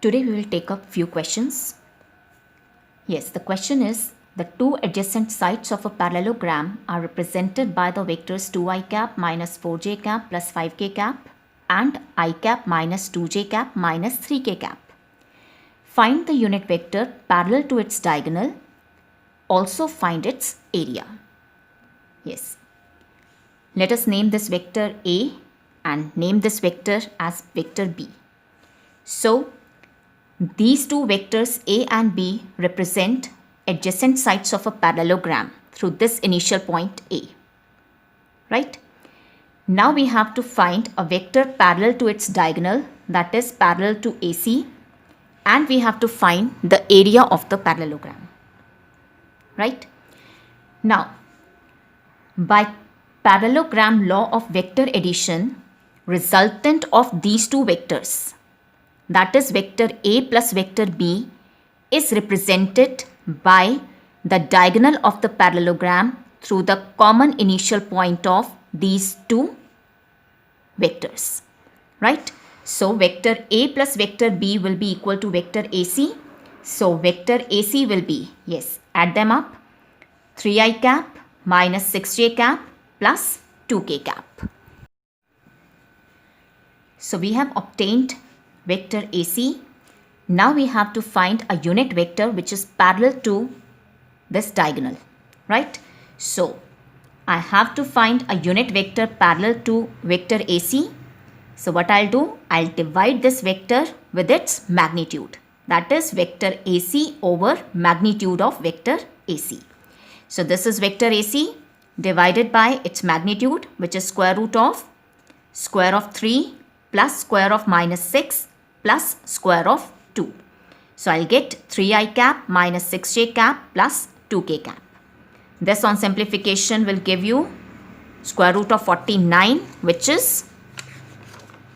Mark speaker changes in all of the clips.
Speaker 1: Today we will take up few questions. Yes, the question is the two adjacent sides of a parallelogram are represented by the vectors 2i cap minus 4j cap plus 5k cap and I cap minus 2j cap minus 3k cap. Find the unit vector parallel to its diagonal. Also find its area. Yes. Let us name this vector A and name this vector as vector B. So, these two vectors A and B represent adjacent sides of a parallelogram through this initial point A. Right? Now we have to find a vector parallel to its diagonal, that is parallel to AC, and we have to find the area of the parallelogram. Right? Now, by parallelogram law of vector addition, resultant of these two vectors, that is vector A plus vector B, is represented by the diagonal of the parallelogram through the common initial point of these two vectors. Right? So vector A plus vector B will be equal to vector AC. So vector AC will be, yes, add them up, 3i cap minus 6j cap plus 2k cap. So we have obtained vector AC. Now we have to find a unit vector which is parallel to this diagonal, right? So I have to find a unit vector parallel to vector AC. So what I'll do, I'll divide this vector with its magnitude. That is vector AC over magnitude of vector AC. So this is vector AC divided by its magnitude, which is square root of 3 plus square of minus 6 plus square of 2. So I'll get 3i cap minus 6j cap plus 2k cap. This on simplification will give you square root of 49, which is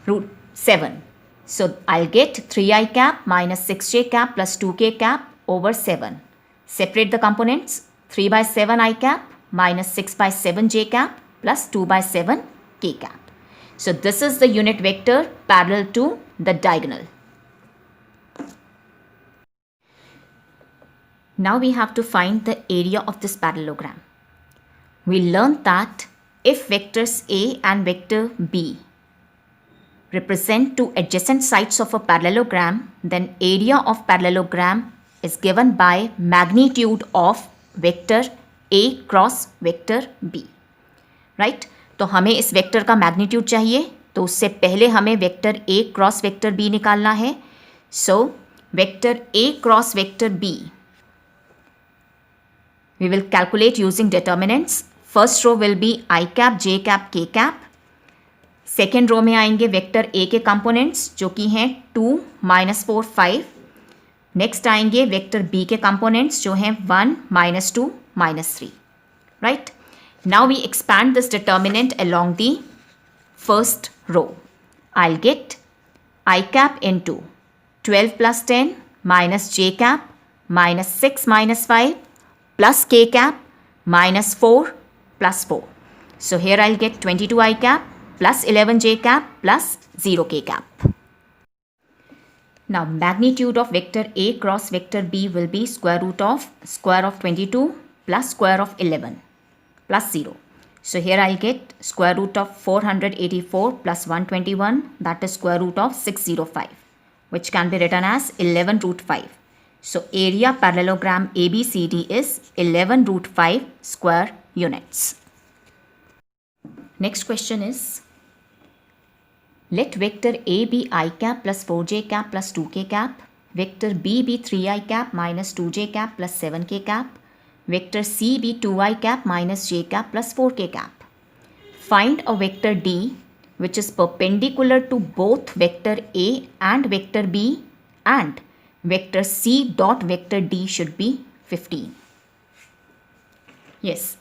Speaker 1: root 7. So I'll get 3i cap minus 6j cap plus 2k cap over 7. Separate the components. 3 by 7 I cap minus 6 by 7 j cap plus 2 by 7 k cap. So this is the unit vector parallel to the diagonal. Now we have to find the area of this parallelogram. We learned that if vectors A and vector B represent two adjacent sides of a parallelogram, then area of parallelogram is given by magnitude of vector A cross vector B, right? तो हमें इस vector का magnitude चाहिए, तो उससे पहले हमें vector A cross vector B निकालना है. So vector A cross vector B we will calculate using determinants. First row will be I cap J cap K cap. Second row में आएंगे वेक्टर A के कंपोनेंट्स जो कि हैं 2 minus 4 5. Next आएंगे vector B के कंपोनेंट्स जो हैं 1 minus 2 minus 3. Right? Now we expand this determinant along the first row. I get I cap into 12 plus 10 minus J cap minus 6 minus 5 plus K cap minus 4 plus 4. So here I get 22 I cap plus 11 j cap plus 0 k cap. Now magnitude of vector A cross vector B will be square root of 22 plus square of 11 plus 0. So here I'll get square root of 484 plus 121, that is square root of 605, which can be written as 11 root 5. So area parallelogram ABCD is 11 root 5 square units. Next question is, let vector A be I cap plus 4j cap plus 2k cap, vector B be 3i cap minus 2j cap plus 7k cap, vector C be 2i cap minus j cap plus 4k cap. Find a vector D which is perpendicular to both vector A and vector B, and vector C dot vector D should be 15. Yes,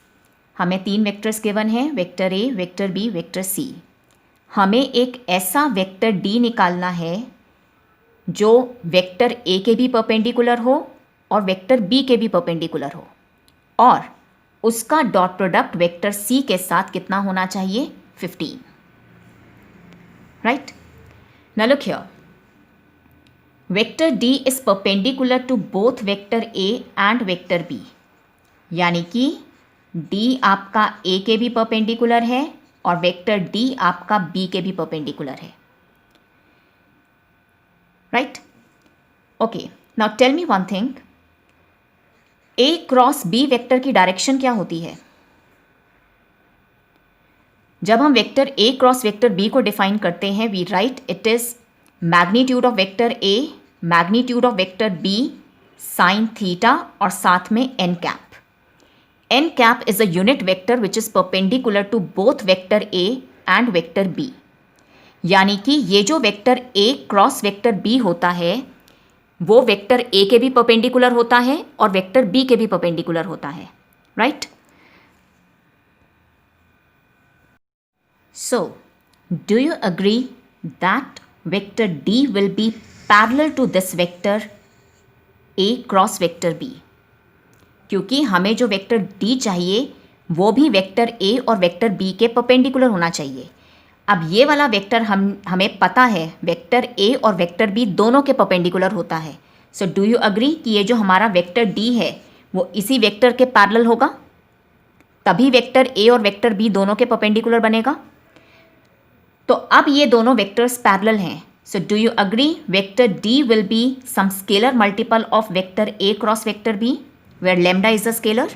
Speaker 1: हमें तीन vectors given हैं, vector A, vector B, vector C. हमें एक ऐसा vector D निकालना है जो vector A के भी परपेंडिकुलर हो और वेक्टर बी के भी परपेंडिकुलर हो, और उसका डॉट प्रोडक्ट वेक्टर सी के साथ कितना होना चाहिए? 15. Right? Now look here, vector D is perpendicular to both vector A and vector B, यानी कि D आपका A के भी परपेंडिकुलर है और वेक्टर D आपका B के भी परपेंडिकुलर है, right? Okay, now tell me one thing, A cross B vector की डायरेक्शन क्या होती है? जब हम vector A cross vector B को डिफाइन करते हैं, we write it is magnitude of vector A, magnitude of vector B, sine theta और साथ में n cap. n cap is a unit vector which is perpendicular to both vector A and vector B. यानी कि ये जो vector A cross vector B होता है वो वेक्टर A के भी परपेंडिकुलर होता है और वेक्टर B के भी परपेंडिकुलर होता है, right? So, do you agree that vector D will be parallel to this vector A cross vector B? क्योंकि हमें जो वेक्टर D चाहिए वो भी वेक्टर A और वेक्टर B के परपेंडिकुलर होना चाहिए. अब ये वाला वेक्टर हमें पता है वेक्टर A और वेक्टर B दोनों के परपेंडिकुलर होता है. सो डू यू अग्री कि ये जो हमारा वेक्टर D है वो इसी वेक्टर के पैरेलल होगा, तभी वेक्टर A और वेक्टर B दोनों के परपेंडिकुलर बनेगा. तो अब ये दोनों वेक्टर्स पैरेलल हैं. So do you agree vector D will be some scalar multiple of vector A cross vector B where lambda is a scalar,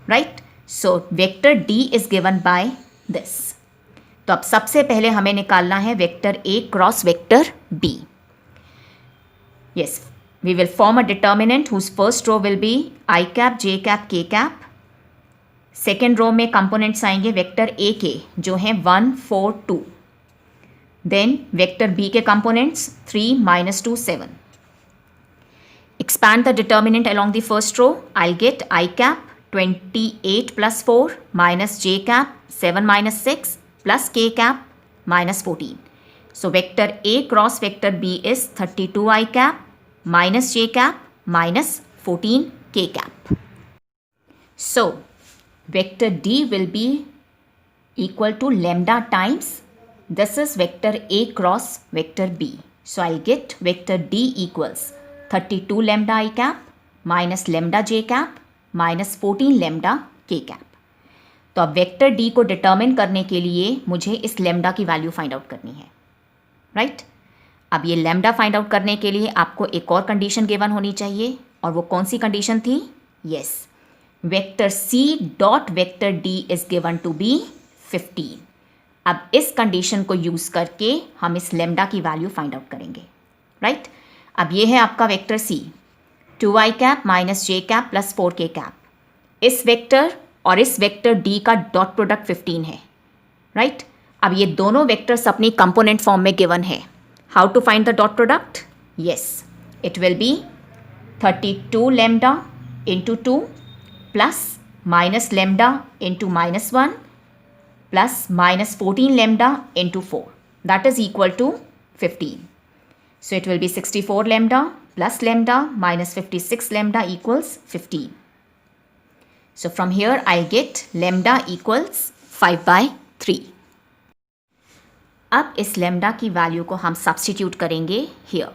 Speaker 1: right? So vector D is given by this. तो अब सबसे पहले हमें निकालना है vector A cross vector B. Yes, we will form a determinant whose first row will be I cap, J cap, K cap. Second row में components आएंगे vector A के जो हैं 1, 4, 2. देन वेक्टर B के components 3, -2, 7. Expand the determinant along the first row. I'll get I cap 28 plus 4 minus J cap 7 minus 6 plus K cap minus 14. So vector A cross vector B is 32 I cap minus J cap minus 14 K cap. So vector D will be equal to lambda times this is vector A cross vector B. So I'll get vector D equals 32 lambda I cap minus lambda J cap minus 14 lambda K cap. तो अब vector D को determine करने के लिए मुझे इस lambda की value find out करनी है, राइट? अब ये लैम्डा फाइंड आउट करने के लिए आपको एक और कंडीशन गिवन होनी चाहिए और वो कौन सी कंडीशन थी? Yes, vector C dot vector D is given to be 15. अब इस कंडीशन को यूज़ करके हम इस लैम्डा की वैल्यू फाइंड आउट करेंगे, राइट? अब ये है आपका vector C, 2i cap minus J cap plus 4K cap. इस वेक्टर और इस वेक्टर D का डॉट प्रोडक्ट 15 है, राइट? अब ये दोनों वेक्टर्स अपनी कंपोनेंट फॉर्म में गिवन है. How to find the dot product? Yes, it will be 32 lambda into 2 plus minus lambda into -1 plus minus 14 lambda into 4 that is equal to 15. So it will be 64 lambda plus lambda minus 56 lambda equals 15. So from here I get lambda equals 5/3. अब इस lambda की value को हम substitute करेंगे here.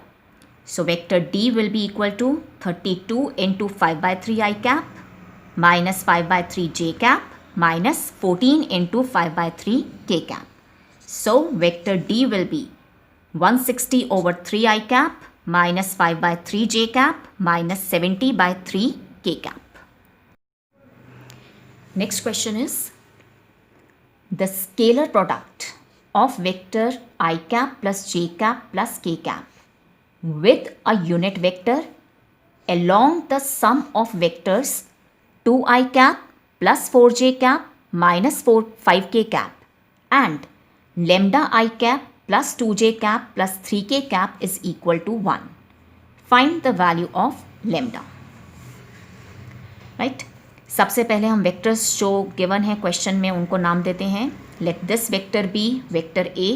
Speaker 1: So vector D will be equal to 32 into 5/3 I cap minus 5/3 J cap minus 14 into 5/3 K cap. So vector D will be 160 over 3 I cap minus 5/3 J cap minus 70/3 K cap. Next question is the scalar product of vector I cap plus J cap plus K cap with a unit vector along the sum of vectors 2i cap plus 4j cap minus 5k cap and lambda I cap plus 2j cap plus 3k cap is equal to 1. Find the value of lambda. Right? सबसे पहले हम vectors जो given है question में उनको नाम देते हैं. Let this vector B vector A,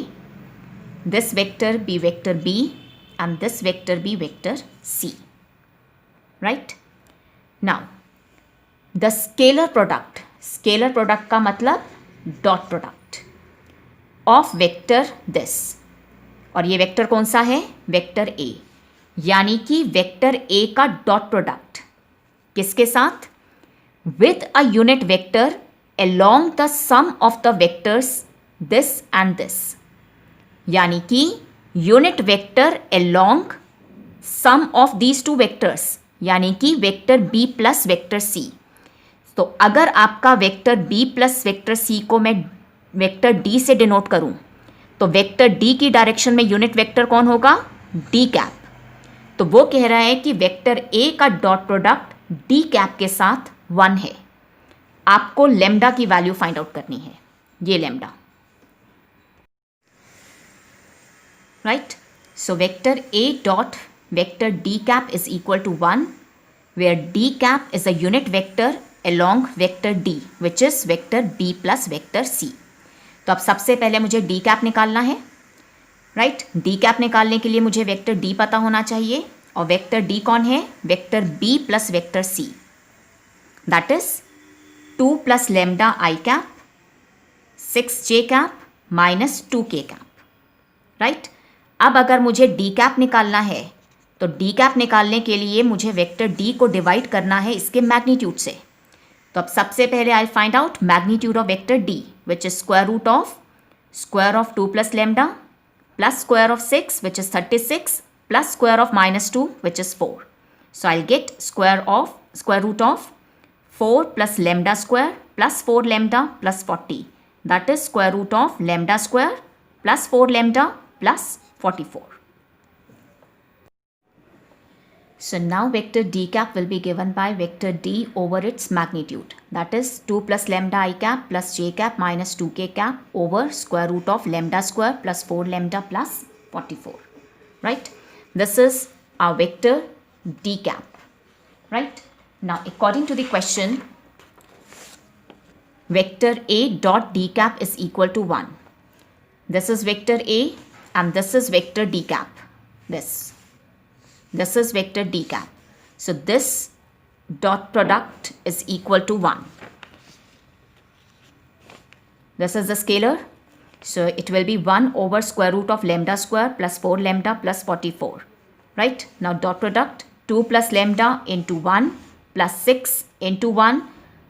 Speaker 1: this vector B vector B and this vector B vector C. Right? Now the scalar product का मतलब dot product of vector this, और ये वेक्टर कौन सा है? Vector A. यानी कि वेक्टर ए का डॉट प्रोडक्ट किसके साथ? With a unit vector along the sum of the vectors this and this, यानी कि unit vector along sum of these two vectors, यानी कि vector b plus vector c। तो अगर आपका vector b plus vector c को मैं vector d से डिनोट करूं तो वेक्टर d की डायरेक्शन में यूनिट वेक्टर कौन होगा? d cap. तो वो कह रहा है कि वेक्टर a का डॉट प्रोडक्ट d कैप के साथ 1 है। आपको लेमडा की वैल्यू फाइंड आउट करनी है, ये lambda, right. So vector a dot vector d cap is equal to 1 where d cap is a unit vector along vector d which is vector b plus vector c। तो अब सबसे पहले मुझे d cap निकालना है, right. d cap निकालने के लिए मुझे वेक्टर d पता होना चाहिए, और वेक्टर d कौन है? Vector b plus vector c, that is 2 plus lambda I cap 6j cap minus 2k cap, right. अब अगर मुझे d कैप निकालना है तो d कैप निकालने के लिए मुझे वेक्टर d को डिवाइड करना है इसके मैग्नीट्यूड से। तो अब सबसे पहले I find out magnitude of vector d which is square of 2 plus lambda plus square of 6 which is 36 plus square of minus 2 which is 4। So I get square root of 4 plus lambda square plus 4 lambda plus 40, that is square root of lambda square plus 4 lambda plus 44. So now vector d cap will be given by vector d over its magnitude, that is 2 plus lambda I cap plus j cap minus 2k cap over square root of lambda square plus 4 lambda plus 44, right. This is our vector d cap, right. Now, according to the question, vector A dot d cap is equal to 1. This is vector A and this is vector d cap. This is vector d cap. So, this dot product is equal to 1. This is the scalar. So, it will be 1 over square root of lambda square plus 4 lambda plus 44. Right? Now, dot product 2 plus lambda into 1 plus 6 into 1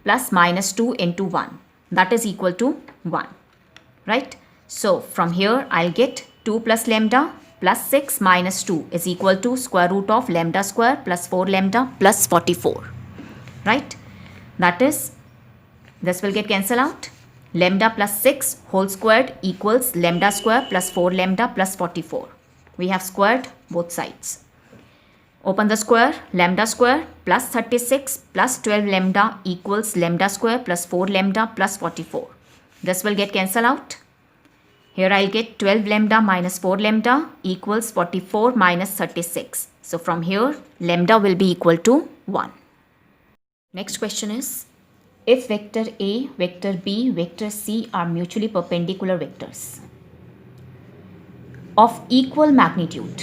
Speaker 1: plus minus 2 into 1, that is equal to 1, right. So from here I'll get 2 plus lambda plus 6 minus 2 is equal to square root of lambda square plus 4 lambda plus 44, right. That is, this will get cancelled out. Lambda plus 6 whole squared equals lambda square plus 4 lambda plus 44. We have squared both sides. Open the square, lambda square plus 36 plus 12 lambda equals lambda square plus 4 lambda plus 44. This will get cancelled out. Here I'll get 12 lambda minus 4 lambda equals 44 minus 36. So from here, lambda will be equal to 1. Next question is, if vector A, vector B, vector C are mutually perpendicular vectors of equal magnitude,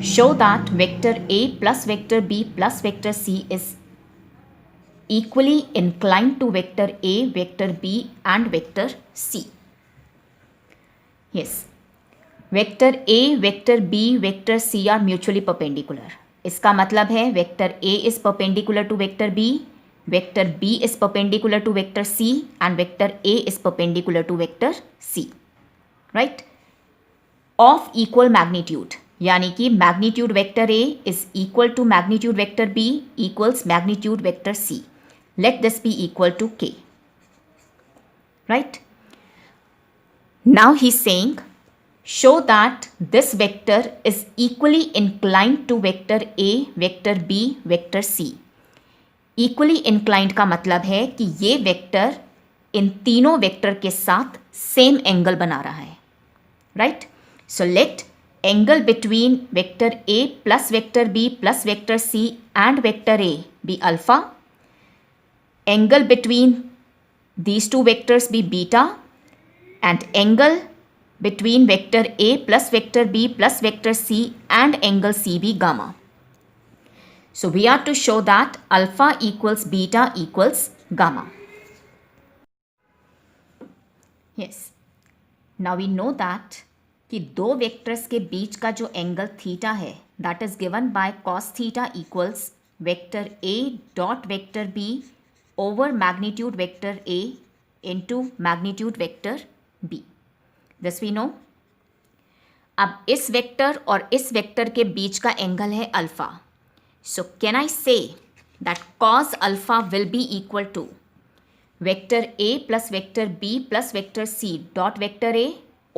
Speaker 1: show that vector A plus vector B plus vector C is equally inclined to vector A, vector B and vector C. Yes, vector A, vector B, vector C are mutually perpendicular. इसका मतलब है vector A is perpendicular to vector B, vector B is perpendicular to vector C and vector A is perpendicular to vector C, right? Of equal magnitude, यानी कि magnitude vector A is equal to magnitude vector B equals magnitude vector C. Let this be equal to K, right. Now he is saying show that this vector is equally inclined to vector A, vector B, vector C. Equally inclined का मतलब है कि ये vector इन तीनों vector के साथ same angle बना रहा है, right. So let angle between vector A plus vector B plus vector C and vector A be alpha, angle between these two vectors be beta, and angle between vector A plus vector B plus vector C and angle C be gamma. So we are to show that alpha equals beta equals gamma. Yes, now we know that कि दो vectors के बीच का जो angle theta है that is given by cos theta equals vector A dot vector B over magnitude vector A into magnitude vector B. This we know. अब इस vector और इस वेक्टर के बीच का एंगल है alpha. So can I say that cos alpha will be equal to vector A plus vector B plus vector C dot vector A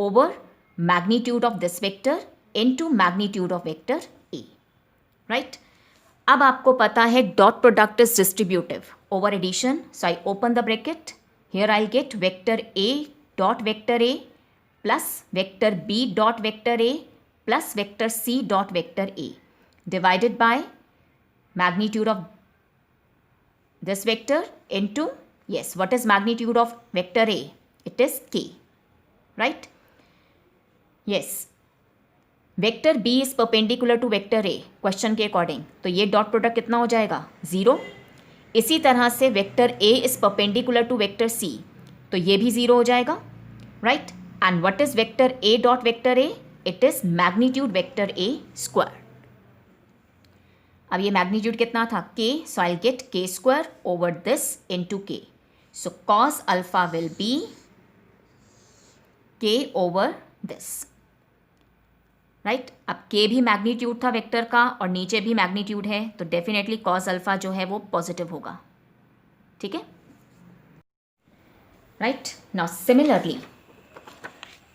Speaker 1: over magnitude of this vector into magnitude of vector A. Right. अब आपको पता है dot product is distributive over addition. So I open the bracket. Here I get vector A dot vector A plus vector b dot vector a plus vector c dot vector a divided by magnitude of this vector into, yes, what is magnitude of vector a? It is k, right? Yes. Vector b is perpendicular to vector a question के according. तो ये dot product कितना हो जाएगा? 0. इसी तरह से vector a is perpendicular to vector c. तो ये भी 0 हो जाएगा, right? And what is vector a dot vector a? It is magnitude vector a square. अब ये magnitude कितना था? K. So I'll get K square over this into K. So cos alpha will be K over this. Right? अब K भी magnitude था vector का और नीचे भी magnitude है, तो definitely cos alpha जो है वो positive होगा. ठीक है? Right? Now similarly,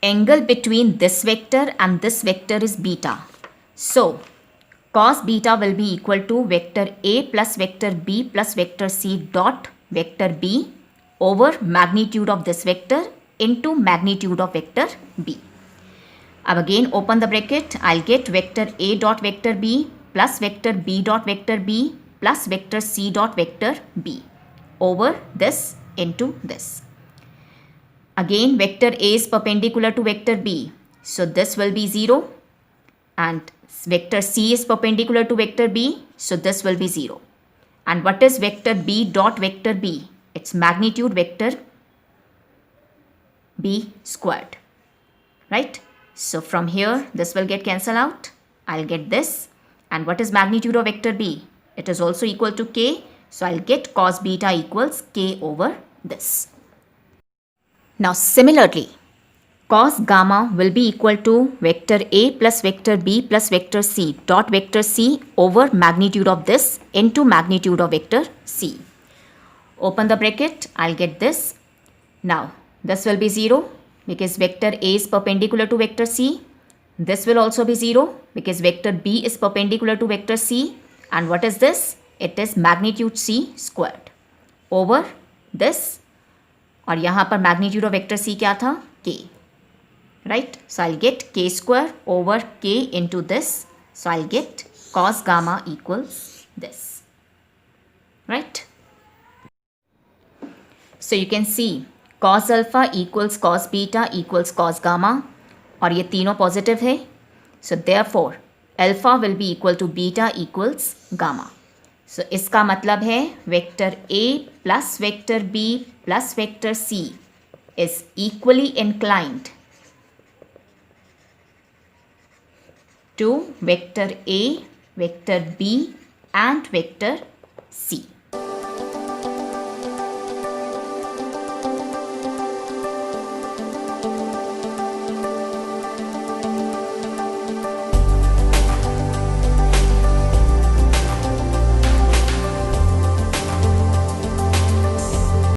Speaker 1: angle between this vector and this vector is beta. So, cos beta will be equal to vector A plus vector B plus vector C dot vector B over magnitude of this vector into magnitude of vector B. अब again open the bracket. I'll get vector A dot vector B plus vector B dot vector B plus vector C dot vector B over this into this. Again, vector A is perpendicular to vector B. So, this will be 0. And vector C is perpendicular to vector B. So, this will be 0. And what is vector B dot vector B? It's magnitude vector B squared. Right? So, from here, this will get cancelled out. I'll get this. And what is magnitude of vector B? It is also equal to K. So, I'll get cos beta equals K over this. Now similarly, cos gamma will be equal to vector A plus vector B plus vector C dot vector C over magnitude of this into magnitude of vector C. Open the bracket, I'll get this. Now this will be 0 because vector A is perpendicular to vector C. This will also be 0 because vector B is perpendicular to vector C. And what is this? It is magnitude C squared over this. और यहाँ पर magnitude of vector C क्या था? K. Right. So I get K square over K into this. So I get cos gamma equals this. Right. So you can see cos alpha equals cos beta equals cos gamma और ये तीनों positive है. So therefore alpha will be equal to beta equals gamma. So इसका मतलब है vector A plus vector B plus vector C is equally inclined to vector A, vector B and vector C.